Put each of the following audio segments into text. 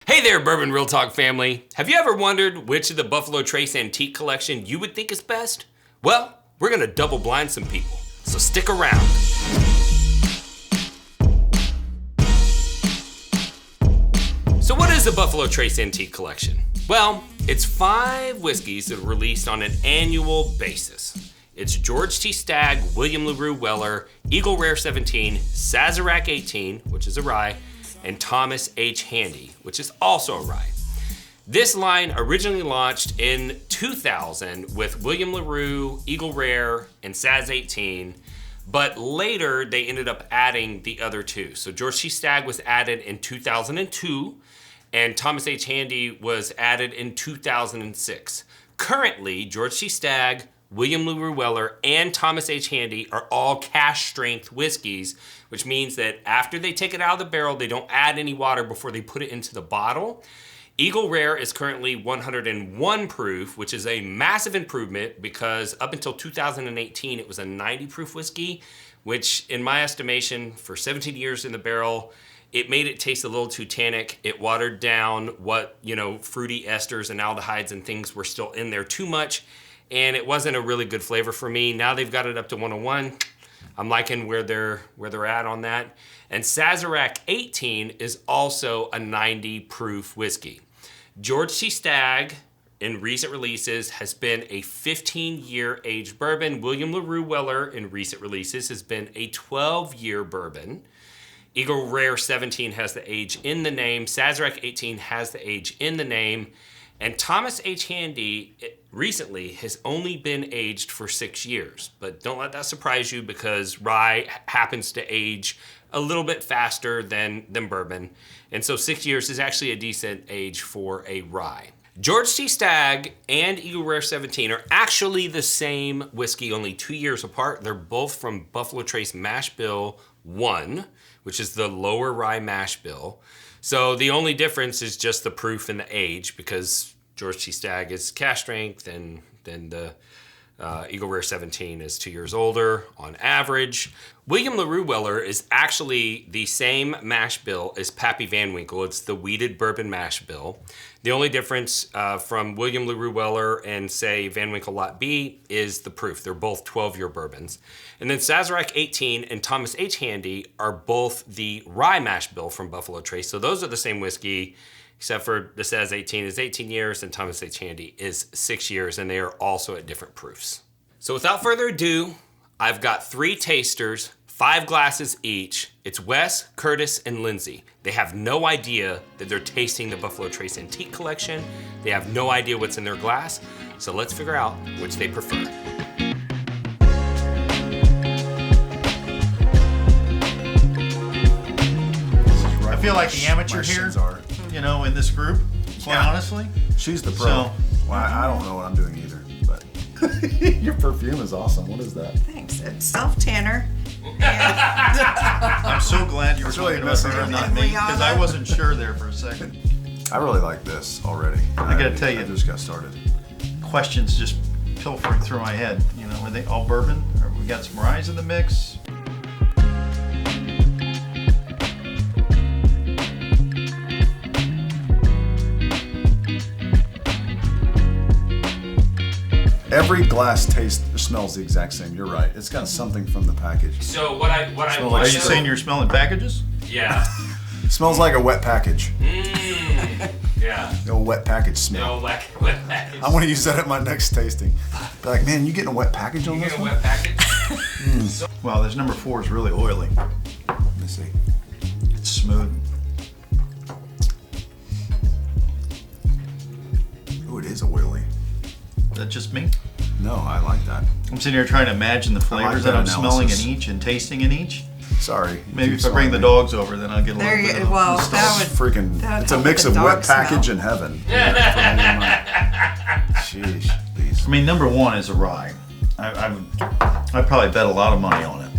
Hey there, Bourbon Real Talk family. Have you ever wondered which of the Buffalo Trace Antique Collection you would think is best? Well, we're gonna double blind some people, so stick around. So what is the Buffalo Trace Antique Collection? Well, it's 5 whiskeys that are released on an annual basis. It's George T. Stagg, William LaRue Weller, Eagle Rare 17, Sazerac 18, which is a rye, and Thomas H. Handy, which is also a rye. This line originally launched in 2000 with William LaRue, Eagle Rare, and Saz 18, but later they ended up adding the other 2. So George T. Stagg was added in 2002, and Thomas H. Handy was added in 2006. Currently, George T. Stagg, William LaRue Weller, and Thomas H. Handy are all cash strength whiskeys, which means that after they take it out of the barrel, they don't add any water before they put it into the bottle. Eagle Rare is currently 101 proof, which is a massive improvement because up until 2018, it was a 90 proof whiskey, which in my estimation, for 17 years in the barrel, it made it taste a little too tannic. It watered down what, fruity esters and aldehydes and things were still in there too much. And it wasn't a really good flavor for me. Now they've got it up to 101. I'm liking where they're at on that. And Sazerac 18 is also a 90 proof whiskey. George T. Stagg, in recent releases, has been a 15-year aged bourbon. William LaRue Weller, in recent releases, has been a 12-year bourbon. Eagle Rare 17 has the age in the name. Sazerac 18 has the age in the name. And Thomas H. Handy recently has only been aged for 6 years. But don't let that surprise you because rye happens to age a little bit faster than bourbon. And so 6 years is actually a decent age for a rye. George T. Stagg and Eagle Rare 17 are actually the same whiskey, only 2 years apart. They're both from Buffalo Trace Mash Bill 1, which is the lower rye mash bill. So the only difference is just the proof and the age because George T. Stagg is cash strength and then the Eagle Rare 17 is 2 years older on average. William LaRue Weller is actually the same mash bill as Pappy Van Winkle. It's the wheated bourbon mash bill. The only difference from William LaRue Weller and, say, Van Winkle Lot B is the proof. They're both 12-year bourbons. And then Sazerac 18 and Thomas H. Handy are both the rye mash bill from Buffalo Trace. So those are the same whiskey, except for the Saz 18 is 18 years and Thomas H. Handy is 6 years, and they are also at different proofs. So without further ado, I've got 3 tasters, 5 glasses each. It's Wes, Curtis, and Lindsey. They have no idea that they're tasting the Buffalo Trace Antique Collection. They have no idea what's in their glass. So let's figure out which they prefer. I feel like the amateur here, in this group, quite honestly. She's the pro. So, well, I don't know what I'm doing either, but your perfume is awesome. What is that? Thanks. It's self-tanner. I'm so glad you were really talking about her and not me, because I wasn't sure there for a second. I really like this already. I gotta tell you, I just got started. questions just pilfering through my head. Are they all bourbon? Or we got some rye in the mix? Every glass smells the exact same. You're right. It's got something from the package. So what I Are you saying you're smelling packages? Yeah. Smells like a wet package. Yeah. No wet package smell. No wet package. I want to use that at my next tasting. Be like, man, you getting a wet package on this You one? get a wet package? Well, this number 4 is really oily. Let me see. It's smooth. Oh, it is oily. Is that just me? No, I like that. I'm sitting here trying to imagine the flavors that that I'm smelling in analysis. each and tasting in each. Sorry. Maybe if I bring the dogs over, then I'll get a There little you bit go. of Well, nostalgia. that would Freaking, that would it's a help mix with of the wet dog smell. package and heaven. Sheesh, please. I mean, number 1 is a rye. I'd probably bet a lot of money on it,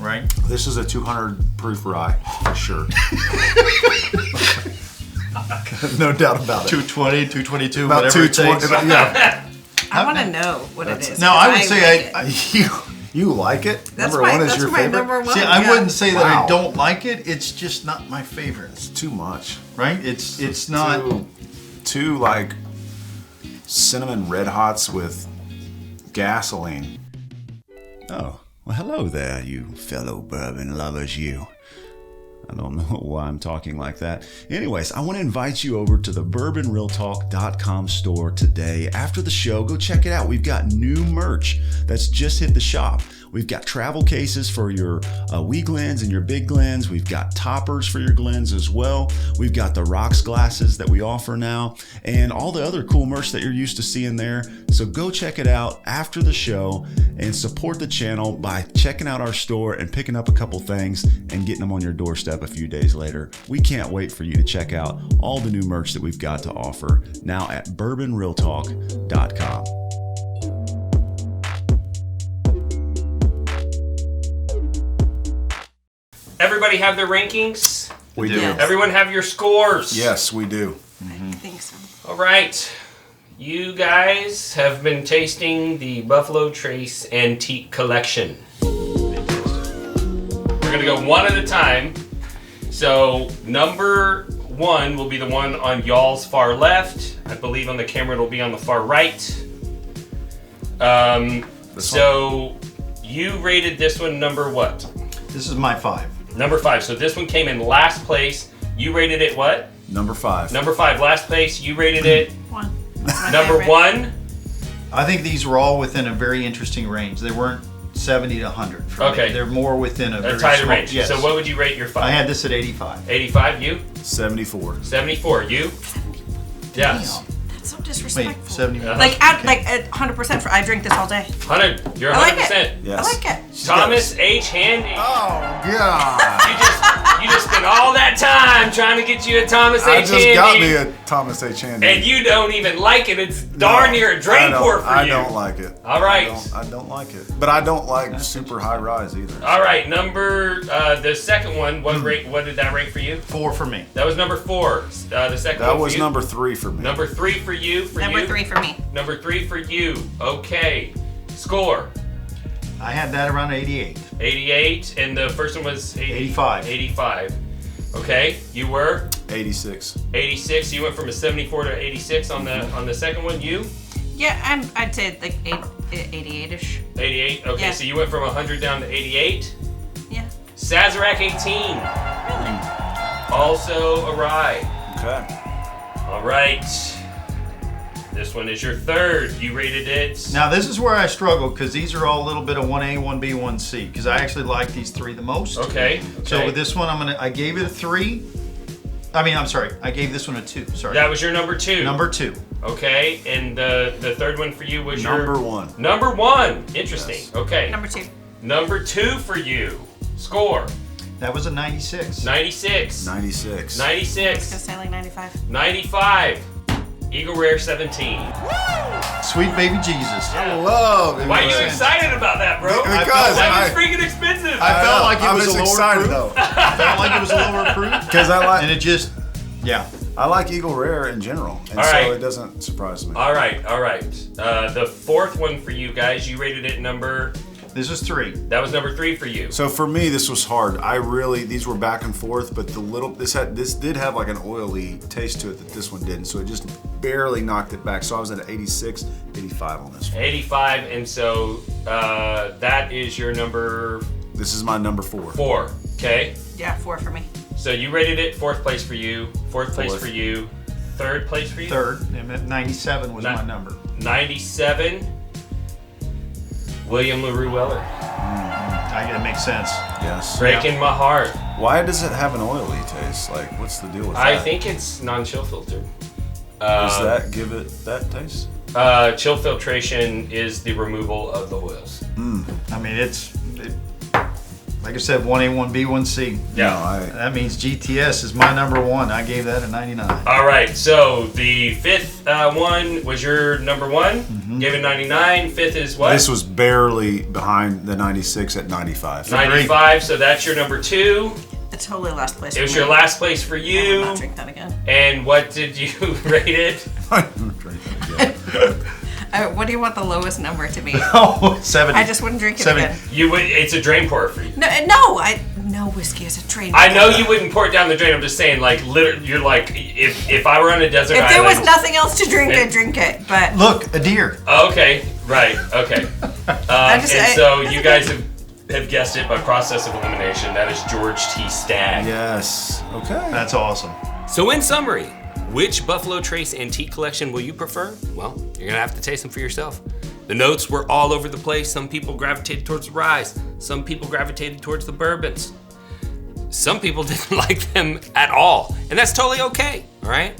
right? This is a 200 proof rye, for sure. No doubt about it. 220, 222, About whatever it 220. takes. Yeah. I want to know what it is. No, 'cause I would say like it. You like it? That's number my, one is that's your my favorite? number one. See, I yeah. wouldn't say that Wow. I don't like it. It's just not my favorite. It's too much. Right? It's not. Two like cinnamon red hots with gasoline. Oh, well, hello there, you fellow bourbon lovers, you. I don't know why I'm talking like that. Anyways, I want to invite you over to the bourbonrealtalk.com store today. After the show, go check it out. We've got new merch that's just hit the shop. We've got travel cases for your wee glens and your big glens. We've got toppers for your glens as well. We've got the rocks glasses that we offer now and all the other cool merch that you're used to seeing there. So go check it out after the show and support the channel by checking out our store and picking up a couple things and getting them on your doorstep a few days later. We can't wait for you to check out all the new merch that we've got to offer now at bourbonrealtalk.com. Everybody have their rankings? We do. Yes. Everyone have your scores? Yes, we do. I think so. All right. You guys have been tasting the Buffalo Trace Antique Collection. We're going to go one at a time. So, number one will be the one on y'all's far left. I believe on the camera it'll be on the far right. So, you rated this one number what? This is my 5. Number 5. So, this one came in last place. You rated it what? Number 5. Number 5, last place. You rated it 1. That's my number favorite. 1. I think these were all within a very interesting range. They weren't 70 to 100. For Okay. me. They're more within a A very tighter small range. Yes. So what would you rate your 5? I had this at 85. 85, you? 74. 74, you? Yes. Damn. That's so Wait, disrespectful. 70. Like at 100% for I drink this all day. 100. You're 100%. I like it. Yes. I like it. Thomas H. Handy. Oh, God. You just spent all that time trying to get you a Thomas I H. just Handy. got me a Thomas H. Handy. And you don't even like it. It's darn near a drain pour for you. I don't like it. All right. I don't like it. But I don't like super high rise either. All right, the second one, what did that rank for you? 4 for me. That was number 4. The second That one was for you? number 3 for me. Number 3 for you. Number 3 for me. Number 3 for you. Okay. Score. I had that around 88. 88, and the first one was 85. 85. Okay, you were 86. 86. You went from a 74 to 86 on the second one. You Yeah, I'd say like 88-ish. 88. Okay, Yeah. so you went from 100 down to 88. Yeah. Sazerac 18. Also a rye. Okay. All right. This one is your third. You rated it. Now this is where I struggle because these are all a little bit of 1A, 1B, 1C because I actually like these 3 the most. Okay. So with this one, I gave it a 3. I'm sorry. I gave this one a 2. Sorry. That was your number 2. Number 2. Okay, and the third one for you was your Number 1. Number 1. Interesting. Yes. Okay. Number 2. Number 2 for you. Score. That was a 96. 96. 96. 96. Gonna say like 95. 95. Eagle Rare 17. Sweet baby Jesus. I love it. Why are you excited about that, bro? Because that was freaking expensive. I felt like it I was a lower excited proof. though. I felt like it was a lower proof. Because And it just, yeah. I like Eagle Rare in general, and All so right. it doesn't surprise me. All right. The fourth one for you guys, you rated it number. This is 3. That was number 3 for you. So for me, this was hard. These were back and forth, but this did have like an oily taste to it that this one didn't. So it just barely knocked it back. So I was at 86, 85 on this one. 85, and so that is your number This is my number 4. 4. Okay. Yeah, 4 for me. So you rated it 4th place for you, 4th place Fourth. for you, 3rd place for you. 3rd. And 97 was my number. 97. William LaRue Weller. It makes sense. Yes. Breaking my heart. Why does it have an oily taste? Like, what's the deal with that? I think it's non-chill filtered. Does that give it that taste? Chill filtration is the removal of the oils. Like I said, 1A, 1B, 1C. Yeah. No, That means GTS is my number 1. I gave that a 99. All right. So the 5th one was your number 1. Gave it 99. 5th is what? This was barely behind the 96 at 95. 95. So that's your number 2. It's totally last place. It was for your me. last place for I will you. not drink that again. And what did you rate it? What do you want the lowest number to be? Oh, 70. I just wouldn't drink it 70. again. It's a drain pour for you. No whiskey is a drain pour. I know you wouldn't pour it down the drain. I'm just saying, like, literally, you're like, if I were on a desert If island. there was nothing else to drink, I'd drink it. But Look, a deer. Okay, right, okay. So you guys have guessed it by process of elimination. That is George T. Stagg. Yes. Okay. That's awesome. So in summary, which Buffalo Trace antique collection will you prefer? Well, you're gonna have to taste them for yourself. The notes were all over the place. Some people gravitated towards the ryes. Some people gravitated towards the bourbons. Some people didn't like them at all, and that's totally okay, all right?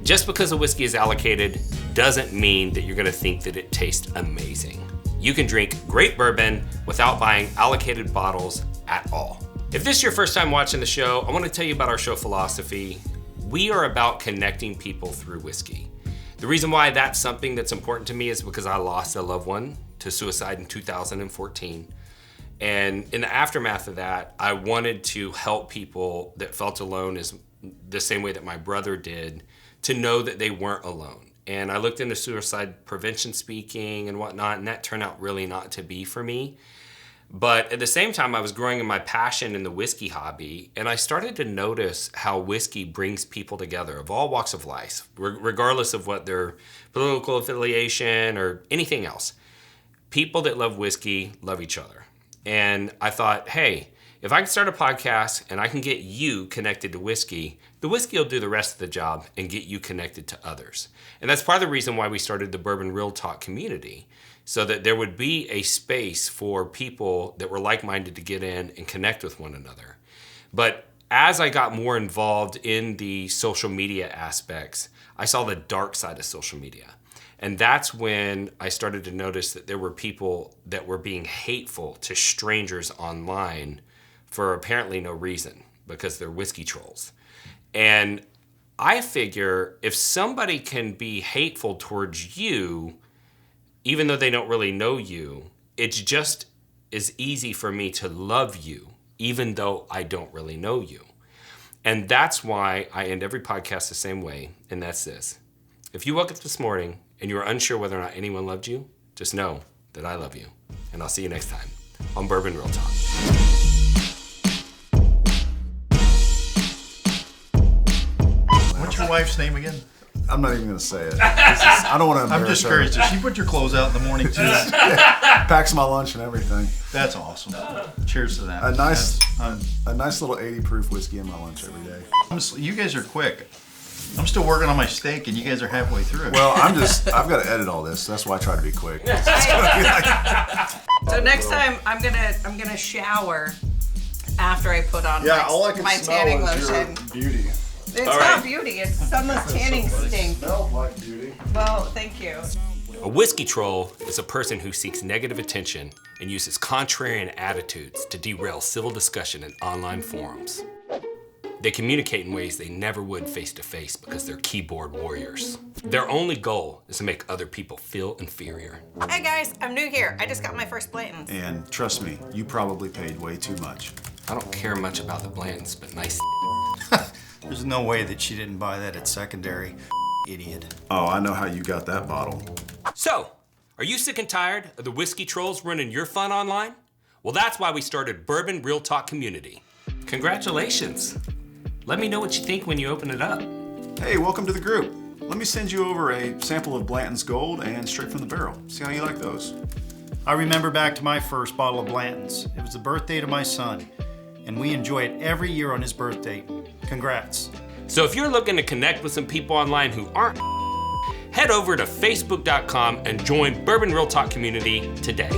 Just because a whiskey is allocated doesn't mean that you're gonna think that it tastes amazing. You can drink great bourbon without buying allocated bottles at all. If this is your first time watching the show, I wanna tell you about our show philosophy. We are about connecting people through whiskey. The reason why that's something that's important to me is because I lost a loved one to suicide in 2014. And in the aftermath of that, I wanted to help people that felt alone as the same way that my brother did, to know that they weren't alone. And I looked into suicide prevention speaking and whatnot, and that turned out really not to be for me. But at the same time, I was growing in my passion in the whiskey hobby, and I started to notice how whiskey brings people together of all walks of life, regardless of what their political affiliation or anything else. People that love whiskey love each other. And I thought, hey, if I can start a podcast and I can get you connected to whiskey, the whiskey will do the rest of the job and get you connected to others. And that's part of the reason why we started the Bourbon Real Talk community, so that there would be a space for people that were like-minded to get in and connect with one another. But as I got more involved in the social media aspects, I saw the dark side of social media. And that's when I started to notice that there were people that were being hateful to strangers online for apparently no reason, because they're whiskey trolls. And I figure if somebody can be hateful towards you, even though they don't really know you, it's just as easy for me to love you, even though I don't really know you. And that's why I end every podcast the same way, and that's this. If you woke up this morning and you were unsure whether or not anyone loved you, just know that I love you. And I'll see you next time on Bourbon Real Talk. What's your wife's name again? I'm not even going to say it. I don't want to embarrass I'm just her. curious. Does she put your clothes out in the morning too? Packs my lunch and everything. That's awesome. Cheers to that. A nice little 80 proof whiskey in my lunch every day. You guys are quick. I'm still working on my steak, and you guys are halfway through it. Well, I've got to edit all this. That's why I try to be quick. So next time I'm gonna shower after I put on my tanning lotion. beauty. It's All not right. beauty, it's someone's tanning stink. Smells like beauty. Well, thank you. A whiskey troll is a person who seeks negative attention and uses contrarian attitudes to derail civil discussion in online forums. They communicate in ways they never would face-to-face because they're keyboard warriors. Their only goal is to make other people feel inferior. Hey guys, I'm new here. I just got my first Blanton's. And trust me, you probably paid way too much. I don't care much about the Blantons, but nice. There's no way that she didn't buy that at secondary. Idiot. Oh, I know how you got that bottle. So, are you sick and tired of the whiskey trolls running your fun online? Well, that's why we started Bourbon Real Talk Community. Congratulations. Let me know what you think when you open it up. Hey, welcome to the group. Let me send you over a sample of Blanton's Gold and straight from the barrel. See how you like those. I remember back to my first bottle of Blanton's. It was the birthday to my son, and we enjoy it every year on his birthday. Congrats. So if you're looking to connect with some people online who aren't, head over to facebook.com and join Bourbon Real Talk Community today.